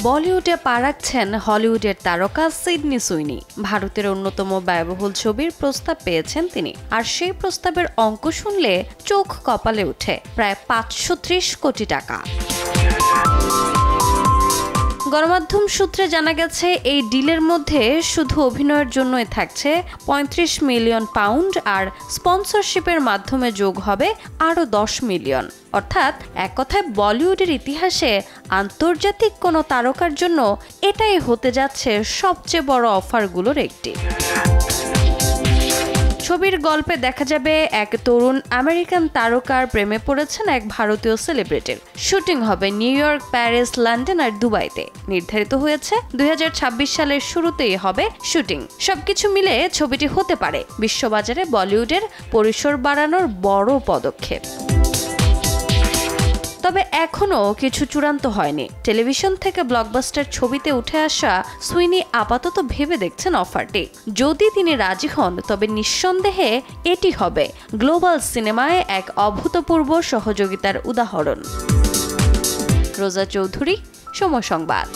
বলিউডে পা রাখছেন হলিউডের তারকা সিডনি সুইনি। ভারতের অন্যতম ব্যয়বহুল ছবির প্রস্তাব পেয়েছেন তিনি, আর সেই প্রস্তাবের অঙ্ক শুনলে চোখ কপালে ওঠে। প্রায় 530 কোটি টাকা। গণমাধ্যম সূত্রে জানা গেছে, এই ডিলের মধ্যে শুধু অভিনয়ের জন্যই থাকছে 35 মিলিয়ন পাউন্ড, আর স্পন্সরশিপের মাধ্যমে যোগ হবে আরও 10 মিলিয়ন। অর্থাৎ এক কথায় বলিউডের ইতিহাসে আন্তর্জাতিক কোনো তারকার জন্য এটাই হতে যাচ্ছে সবচেয়ে বড় অফারগুলোর একটি। ছবির গল্পে দেখা যাবে এক তরুণ আমেরিকান তারকার প্রেমে পড়েছেন এক ভারতীয় সেলিব্রিটির। শুটিং হবে নিউ ইয়র্ক, প্যারিস, লন্ডন আর দুবাইতে। নির্ধারিত হয়েছে 2026 সালের শুরুতেই হবে শুটিং। সবকিছু মিলে ছবিটি হতে পারে বিশ্ববাজারে বলিউডের পরিসর বাড়ানোর বড় পদক্ষেপ। তবে এখনো কিছু চূড়ান্ত হয়নি। টেলিভিশন থেকে ব্লকবাস্টার ছবিতে উঠে আসা সুইনি আপাতত ভেবে দেখছেন অফারটি। যদি তিনি রাজি হন, তবে নিঃসন্দেহে এটি হবে গ্লোবাল সিনেমায় এক অভূতপূর্ব সহযোগিতার উদাহরণ। রোজা চৌধুরী, সময় সংবাদ।